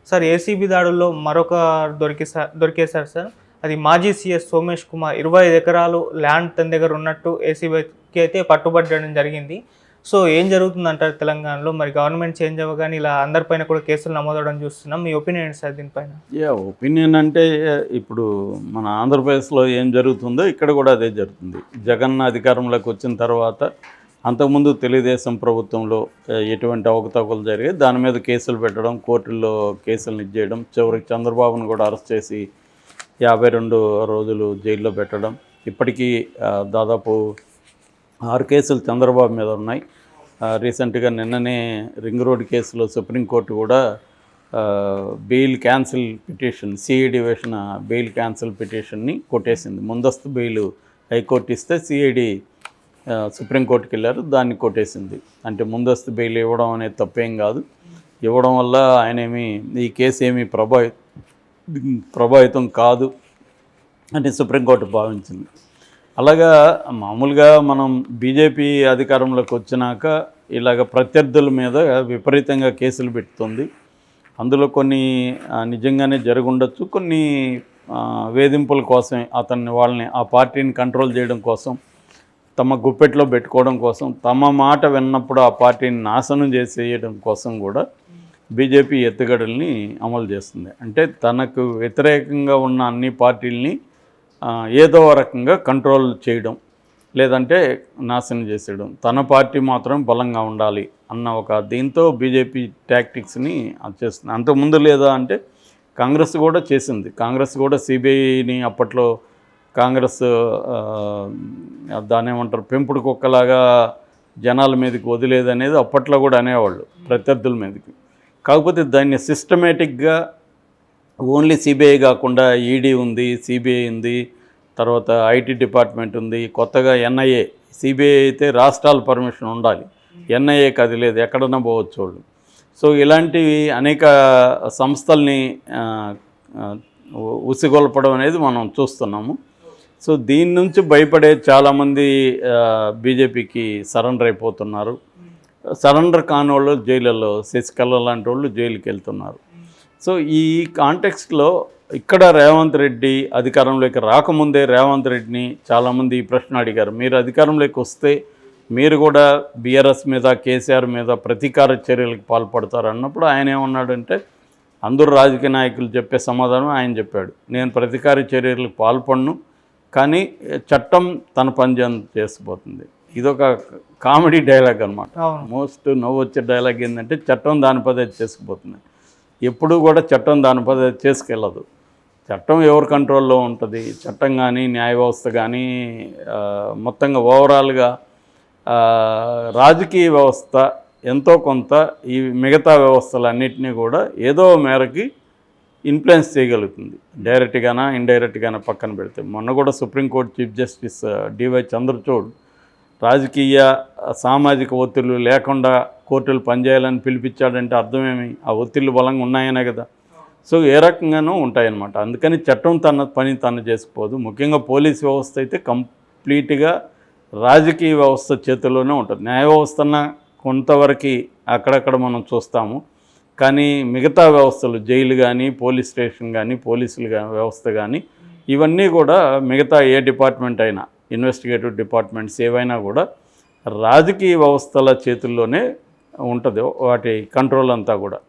Sir ACB దాడుల్లో మరొక దొరికేశారు sir. అది మాజీ సీఎస్ సోమేష్ కుమార్ 25 ఎకరాలు ల్యాండ్ తన దగ్గర ఉన్నట్టు ఏసీబీకి అయితే పట్టుబట్టడం జరిగింది. సో ఏం జరుగుతుందంటారు తెలంగాణలో? మరి గవర్నమెంట్ చేంజ్ అవ్వగానే ఇలా అందరిపైన కూడా కేసులు నమోదవడం చూస్తున్నాం. మీ ఒపీనియన్ ఏంటి సార్ దీనిపైన? ఒపీనియన్ అంటే ఇప్పుడు మన ఆంధ్రప్రదేశ్లో ఏం జరుగుతుందో ఇక్కడ కూడా అదే జరుగుతుంది. జగన్ అధికారంలోకి వచ్చిన తర్వాత అంతకుముందు తెలుగుదేశం ప్రభుత్వంలో ఎటువంటి అవకతవకలు జరిగాయి దాని మీద కేసులు పెట్టడం, కోర్టుల్లో కేసులను ఇచ్చేయడం, చివరికి చంద్రబాబును కూడా అరెస్ట్ చేసి 52 రోజులు జైల్లో పెట్టడం. ఇప్పటికీ దాదాపు 6 కేసులు చంద్రబాబు మీద ఉన్నాయి. రీసెంట్గా నిన్ననే రింగ్ రోడ్ కేసులో సుప్రీంకోర్టు కూడా బెయిల్ క్యాన్సిల్ పిటిషన్, సిఐడి వేసిన బెయిల్ క్యాన్సిల్ పిటిషన్ని కొట్టేసింది. ముందస్తు బెయిల్ హైకోర్టు ఇస్తే సిఐడి సుప్రీంకోర్టుకి వెళ్ళారు, దాన్ని కొట్టేసింది. అంటే ముందస్తు బెయిల్ ఇవ్వడం అనేది తప్పేం కాదు. ఇవ్వడం వల్ల ఈ కేసు ఏమీ ప్రభావితం కాదు అని సుప్రీంకోర్టు భావించింది. అలాగా మామూలుగా మనం బీజేపీ అధికారంలోకి వచ్చినాక ఇలాగ ప్రత్యర్థుల మీద విపరీతంగా కేసులు పెడుతుంది. అందులో కొన్ని నిజంగానే జరుగుండొచ్చు, కొన్ని వేధింపుల కోసం వాళ్ళని ఆ పార్టీని కంట్రోల్ చేయడం కోసం, తమ గుప్పెట్లో పెట్టుకోవడం కోసం, తమ మాట విన్నప్పుడు ఆ పార్టీని నాశనం చేసేయడం కోసం కూడా బీజేపీ ఎత్తుగడల్ని అమలు చేస్తుంది. అంటే తనకు వ్యతిరేకంగా ఉన్న అన్ని పార్టీలని ఏదో రకంగా కంట్రోల్ చేయడం, లేదంటే నాశనం చేసేయడం, తన పార్టీ మాత్రం బలంగా ఉండాలి అన్న ఒక దీంతో బీజేపీ టాక్టిక్స్ని చేస్తుంది. అంతకుముందు లేదా అంటే కాంగ్రెస్ కూడా చేసింది. కాంగ్రెస్ కూడా సిబిఐని అప్పట్లో కాంగ్రెస్ దాని ఏమంటారు పెంపుడు కుక్కలాగా జనాల మీదకి వదిలేదనేది అప్పట్లో కూడా అనేవాళ్ళు ప్రత్యర్థుల మీదకి. కాకపోతే దాన్ని సిస్టమేటిక్గా ఓన్లీ సిబిఐ కాకుండా ఈడీ ఉంది, సిబిఐ ఉంది, తర్వాత ఐటీ డిపార్ట్మెంట్ ఉంది, కొత్తగా ఎన్ఐఏ. సిబిఐ అయితే రాష్ట్రాల పర్మిషన్ ఉండాలి, ఎన్ఐఏకి అది లేదు, ఎక్కడన్నా పోవచ్చు వాళ్ళు. సో ఇలాంటివి అనేక సంస్థల్ని ఉసిగొల్పడం అనేది మనం చూస్తున్నాము. సో దీని నుంచి భయపడే చాలామంది బీజేపీకి సరెండర్ అయిపోతున్నారు. సరెండర్ కాని వాళ్ళు జైళ్ళలో, శశికళ లాంటి వాళ్ళు జైలుకి వెళ్తున్నారు. సో ఈ కాంటెక్స్ట్లో ఇక్కడ రేవంత్ రెడ్డి అధికారంలోకి రాకముందే రేవంత్ రెడ్డిని చాలామంది ఈ ప్రశ్న అడిగారు, మీరు అధికారంలోకి వస్తే మీరు కూడా బీఆర్ఎస్ మీద, కేసీఆర్ మీద ప్రతీకార చర్యలకు పాల్పడతారు అన్నప్పుడు ఆయన ఏమన్నాడంటే, అందరూ రాజకీయ నాయకులు చెప్పే సమాధానం ఆయన చెప్పాడు, నేను ప్రతీకార చర్యలకు పాల్పడను, కానీ చట్టం తన పని చేసుకుపోతుంది. ఇదొక కామెడీ డైలాగ్ అనమాట. మోస్ట్ నవ్వు వచ్చే డైలాగ్ ఏంటంటే, చట్టం దాని పదే చేసుకుపోతుంది. ఎప్పుడూ కూడా చట్టం దాని పదే చేసుకెళ్ళదు. చట్టం ఎవరి కంట్రోల్లో ఉంటుంది? చట్టం కానీ, న్యాయ వ్యవస్థ కానీ, మొత్తంగా ఓవరాల్గా రాజకీయ వ్యవస్థ ఎంతో కొంత ఈ మిగతా వ్యవస్థలన్నింటినీ కూడా ఏదో మేరకి ఇన్ఫ్లుయెన్స్ చేయగలుగుతుంది, డైరెక్ట్గానా ఇండైరెక్ట్గానా పక్కన పెడితే. మొన్న కూడా supreme court chief justice DY Chandrachud రాజకీయ సామాజిక ఒత్తిళ్లు లేకుండా కోర్టులు పనిచేయాలని పిలిపించాడంటే అర్థమేమి? ఆ ఒత్తిళ్లు బలంగా ఉన్నాయనే కదా. సో ఏ రకంగానూ ఉంటాయన్నమాట. అందుకని చట్టం తన పని తను చేసుకుపోదు. ముఖ్యంగా పోలీస్ వ్యవస్థ అయితే కంప్లీట్గా రాజకీయ వ్యవస్థ చేతుల్లోనే ఉంటుంది. న్యాయ వ్యవస్థన కొంతవరకు అక్కడక్కడ మనం చూస్తాము, కానీ మిగతా వ్యవస్థలు, జైలు కానీ, పోలీస్ స్టేషన్ కానీ, పోలీసులు వ్యవస్థ కానీ, ఇవన్నీ కూడా మిగతా ఏ డిపార్ట్మెంట్ అయినా, ఇన్వెస్టిగేటివ్ డిపార్ట్మెంట్స్ ఏవైనా కూడా రాజకీయ వ్యవస్థల చేతుల్లోనే ఉంటుంది, వాటి కంట్రోల్ అంతా కూడా.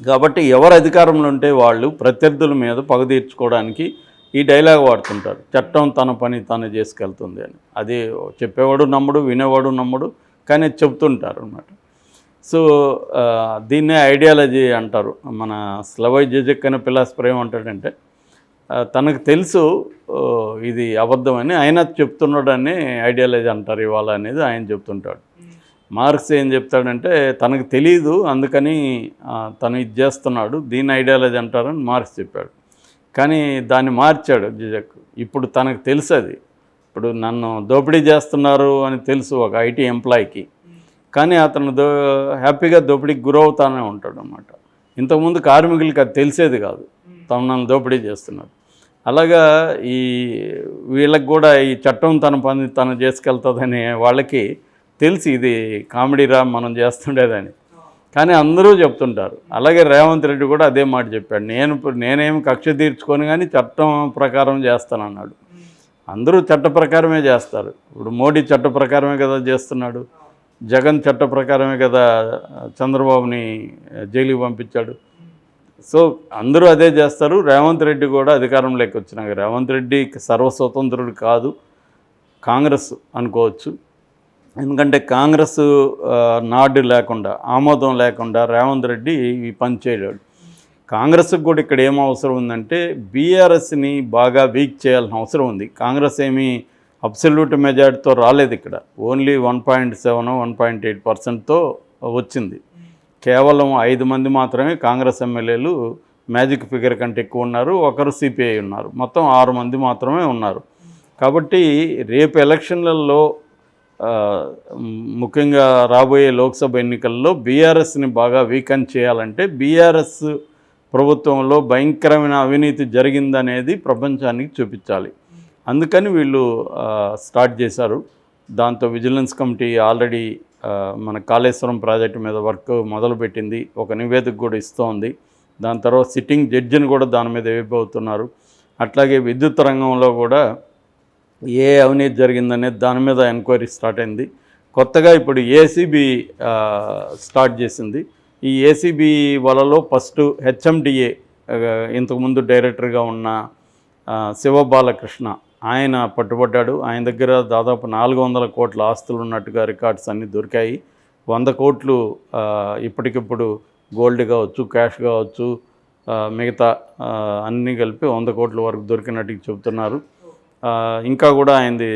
కాబట్టి ఎవరు అధికారంలో ఉంటే వాళ్ళు ప్రత్యర్థుల మీద పగ తీర్చుకోవడానికి ఈ డైలాగ్ వాడుతుంటారు, చట్టం తన పని తను చేసుకెళ్తుంది అని. అది చెప్పేవాడు నమ్మడు, వినేవాడు నమ్మడు, కానీ చెప్తుంటారు అన్నమాట. సో దీన్నే ఐడియాలజీ అంటారు. మన స్లవోయ్ జిజిక్ అనే ఫిలాసఫర్ ఏమంటాడంటే, తనకు తెలుసు ఇది అబద్ధమని ఆయన చెప్తున్నాడని ఐడియాలజీ అంటారు ఇవాళ అనేది ఆయన చెప్తుంటాడు. మార్క్స్ ఏం చెప్తాడంటే, తనకు తెలియదు అందుకని తను ఇది చేస్తున్నాడు, దీన్ని ఐడియాలజీ అంటారని మార్క్స్ చెప్పాడు. కానీ దాన్ని మార్చాడు జిజక్. ఇప్పుడు తనకు తెలుసు, అది ఇప్పుడు నన్ను దోపిడీ చేస్తున్నారు అని తెలుసు ఒక ఐటీ ఎంప్లాయీకి, కానీ అతను హ్యాపీగా దోపిడీకి గురవుతానే ఉంటాడు అన్నమాట. ఇంతకుముందు కార్మికులకి అది తెలిసేది కాదు, నన్ను దోపిడీ చేస్తున్నారు. అలాగా ఈ వీళ్ళకి కూడా ఈ చట్టం తన పని తను చేసుకెళ్తుందని వాళ్ళకి తెలిసి ఇది కామెడీరా మనం చేస్తుండేదని. కానీ అందరూ చెప్తుంటారు. అలాగే రేవంత్ రెడ్డి కూడా అదే మాట చెప్పాడు. నేనేమి కక్ష తీర్చుకొని కానీ చట్టం ప్రకారం చేస్తానన్నాడు. అందరూ చట్ట ప్రకారమే చేస్తారు. ఇప్పుడు మోడీ చట్ట ప్రకారమే కదా చేస్తున్నాడు, జగన్ చట్ట ప్రకారమే కదా చంద్రబాబుని జైలుకి పంపించాడు. సో అందరూ అదే చేస్తారు. రేవంత్ రెడ్డి కూడా అధికారంలోకి వచ్చినాక, రేవంత్ రెడ్డి సర్వస్వతంత్రుడు కాదు, కాంగ్రెస్ అనుకోవచ్చు. ఎందుకంటే కాంగ్రెస్ నాడు లేకుండా, ఆమోదం లేకుండా రేవంత్ రెడ్డి ఈ పని చేయలేడు. కాంగ్రెస్కి కూడా ఇక్కడ ఏం అవసరం ఉందంటే బీఆర్ఎస్ని బాగా వీక్ చేయాల్సిన అవసరం ఉంది. కాంగ్రెస్ ఏమీ అబ్సల్యూట్ మెజారిటీతో రాలేదు, ఇక్కడ ఓన్లీ 1.7 1.8%తో వచ్చింది. కేవలం 5 మంది మాత్రమే కాంగ్రెస్ ఎమ్మెల్యేలు మ్యాజిక్ ఫిగర్ కంటే ఎక్కువ ఉన్నారు, ఒకరు సిపిఐ ఉన్నారు, మొత్తం 6 మంది మాత్రమే ఉన్నారు. కాబట్టి రేపు ఎలక్షన్లలో ముఖ్యంగా రాబోయే లోక్సభ ఎన్నికల్లో బీఆర్ఎస్ని బాగా వీకెన్ చేయాలంటే బీఆర్ఎస్ ప్రభుత్వంలో భయంకరమైన అవినీతి జరిగిందనేది ప్రపంచానికి చూపించాలి. అందుకని వీళ్ళు స్టార్ట్ చేశారు. దాంతో విజిలెన్స్ కమిటీ ఆల్రెడీ మన కాళేశ్వరం ప్రాజెక్టు మీద వర్క్ మొదలుపెట్టింది, ఒక నివేదిక కూడా ఇస్తోంది. దాని తర్వాత సిట్టింగ్ జడ్జిని కూడా దాని మీద వేయబోతున్నారు. అట్లాగే విద్యుత్ రంగంలో కూడా ఏ అవినీతి జరిగిందనేది దాని మీద ఎంక్వైరీ స్టార్ట్ అయింది. కొత్తగా ఇప్పుడు ఏసీబీ స్టార్ట్ చేసింది. ఈ ఏసీబీ వలలో ఫస్ట్ హెచ్ఎండిఏ ఇంతకుముందు డైరెక్టర్గా ఉన్న శివబాలకృష్ణ ఆయన పట్టుబడ్డాడు. ఆయన దగ్గర దాదాపు 400 కోట్ల ఆస్తులు ఉన్నట్టుగా రికార్డ్స్ అన్నీ దొరికాయి. 100 కోట్లు ఇప్పటికిప్పుడు గోల్డ్ కావచ్చు, క్యాష్ కావచ్చు, మిగతా అన్నీ కలిపి 100 కోట్ల వరకు దొరికినట్టుగా చెబుతున్నారు. ఇంకా కూడా ఆయనది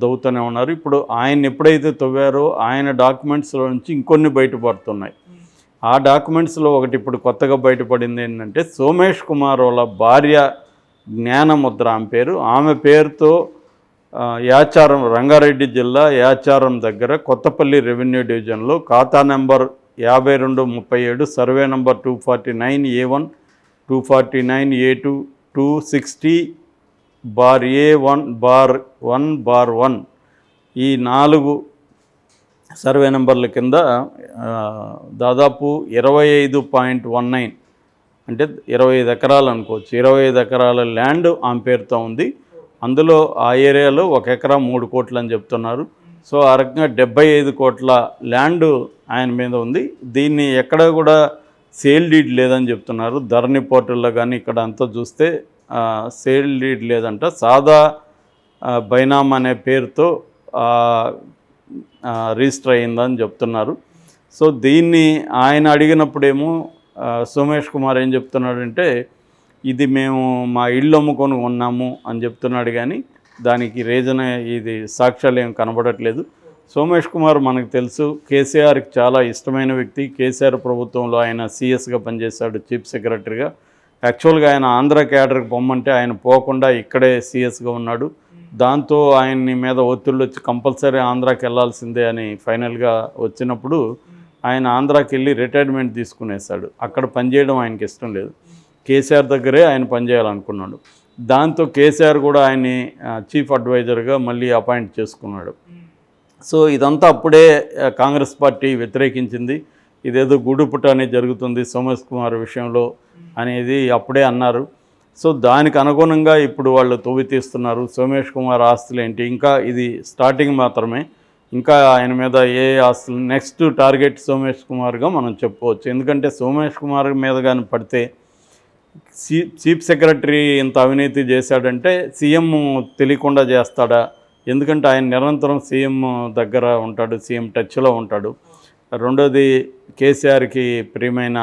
దవ్వుతూనే ఉన్నారు. ఇప్పుడు ఆయన ఎప్పుడైతే తవ్వారో ఆయన డాక్యుమెంట్స్లో నుంచి ఇంకొన్ని బయటపడుతున్నాయి. ఆ డాక్యుమెంట్స్లో ఒకటి ఇప్పుడు కొత్తగా బయటపడింది ఏంటంటే సోమేష్ కుమార్ వాళ్ళ భార్య జ్ఞానముద్ర ఆమె పేరుతో యాచారం, రంగారెడ్డి జిల్లా యాచారం దగ్గర కొత్తపల్లి రెవెన్యూ డివిజన్లో ఖాతా number 5237 survey number 249A1 249A2 260/A1/1/1 ఈ 4 సర్వే నెంబర్ల కింద దాదాపు 25.19 అంటే 25 ఎకరాలు అనుకోవచ్చు, 25 ఎకరాల ల్యాండ్ ఆమె పేరుతో ఉంది. అందులో ఆ ఏరియాలో 1 ఎకరా 3 కోట్లు అని చెప్తున్నారు. సో ఆ రకంగా 75 కోట్ల ల్యాండ్ ఆయన మీద ఉంది. దీన్ని ఎక్కడ కూడా సేల్ డీడ్ లేదని చెప్తున్నారు. ధరణి పోర్టల్లో కానీ ఇక్కడ అంతా చూస్తే సేల్ డీడ్ లేదంట, సాదా బైనామ్ అనే పేరుతో రిజిస్టర్ అయ్యిందని చెప్తున్నారు. సో దీన్ని ఆయన అడిగినప్పుడేమో సోమేష్ కుమార్ ఏం చెప్తున్నాడంటే ఇది మేము మా ఇల్లు అమ్ముకొని ఉన్నాము అని చెప్తున్నాడు, కానీ దానికి రీజన్ ఇది సాక్ష్యాలు ఏం కనబడట్లేదు. సోమేష్ కుమార్ మనకు తెలుసు, కేసీఆర్కి చాలా ఇష్టమైన వ్యక్తి. కేసీఆర్ ప్రభుత్వంలో ఆయన సిఎస్గా పనిచేశాడు, చీఫ్ సెక్రటరీగా. యాక్చువల్గా ఆయన ఆంధ్ర క్యాడర్కి పొమ్మంటే ఆయన పోకుండా ఇక్కడే సిఎస్గా ఉన్నాడు. దాంతో ఆయన్ని మీద ఒత్తిళ్ళు వచ్చి కంపల్సరీ ఆంధ్రాకి వెళ్ళాల్సిందే అని ఫైనల్గా వచ్చినప్పుడు ఆయన ఆంధ్రాకి వెళ్ళి రిటైర్మెంట్ తీసుకునేసాడు. అక్కడ పనిచేయడం ఆయనకి ఇష్టం లేదు, కేసీఆర్ దగ్గరే ఆయన పనిచేయాలనుకున్నాడు. దాంతో కేసీఆర్ కూడా ఆయన్ని చీఫ్ అడ్వైజర్గా మళ్ళీ అపాయింట్ చేసుకున్నాడు. సో ఇదంతా అప్పుడే కాంగ్రెస్ పార్టీ వ్యతిరేకించింది. ఇదేదో గూడుపుట అనేది జరుగుతుంది సోమేష్ కుమార్ విషయంలో అనేది అప్పుడే అన్నారు. సో దానికి అనుగుణంగా ఇప్పుడు వాళ్ళు తవ్వి తీస్తున్నారు. సోమేష్ కుమార్ ఆస్తులు ఏంటి, ఇంకా ఇది స్టార్టింగ్ మాత్రమే, ఇంకా ఆయన మీద ఏ ఆస్తులు, నెక్స్ట్ టార్గెట్ సోమేష్ కుమార్గా మనం చెప్పుకోవచ్చు. ఎందుకంటే సోమేష్ కుమార్ మీద కానీ పడితే చీఫ్ సెక్రటరీ ఇంత అవినీతి చేశాడంటే సీఎం తెలియకుండా చేస్తాడా? ఎందుకంటే ఆయన నిరంతరం సీఎం దగ్గర ఉంటాడు, సీఎం టచ్లో ఉంటాడు. రెండోది కేసీఆర్కి ప్రియమైన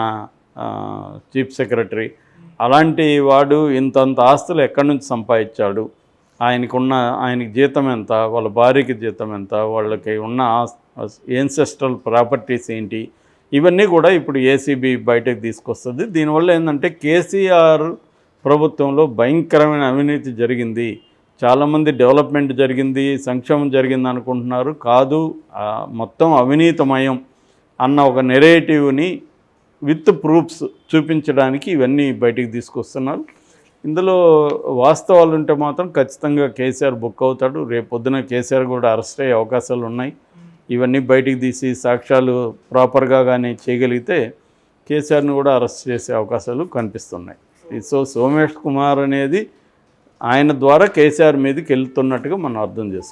చీఫ్ సెక్రటరీ. అలాంటి వాడు ఇంతంత ఆస్తులు ఎక్కడి నుంచి సంపాదించాడు? ఆయనకి జీతం ఎంత, వాళ్ళ భార్యకి జీతం ఎంత, వాళ్ళకి ఉన్న ఏన్సెస్ట్రల్ ప్రాపర్టీస్ ఏంటి, ఇవన్నీ కూడా ఇప్పుడు ఏసీబీ బయటకు తీసుకొస్తుంది. దీనివల్ల ఏంటంటే కేసీఆర్ ప్రభుత్వంలో భయంకరమైన అవినీతి జరిగింది, చాలామంది డెవలప్మెంట్ జరిగింది, సంక్షేమం జరిగింది అనుకుంటున్నారు. కాదు, మొత్తం అవినీతిమయం అన్న ఒక నెరేటివ్ని విత్ ప్రూఫ్స్ చూపించడానికి ఇవన్నీ బయటికి తీసుకొస్తున్నారు. ఇందులో వాస్తవాలు ఉంటే మాత్రం ఖచ్చితంగా కేసీఆర్ బుక్ అవుతాడు. రేపు పొద్దున కేసీఆర్ కూడా అరెస్ట్ అయ్యే అవకాశాలు ఉన్నాయి. ఇవన్నీ బయటికి తీసి సాక్ష్యాలు ప్రాపర్గా కానీ చేయగలిగితే కేసీఆర్ని కూడా అరెస్ట్ చేసే అవకాశాలు కనిపిస్తున్నాయి. సో సోమేష్ కుమార్ అనేది ఆయన ద్వారా కేసీఆర్ మీదకి వెళ్తున్నట్టుగా మనం అర్థం చేసుకోవాలి.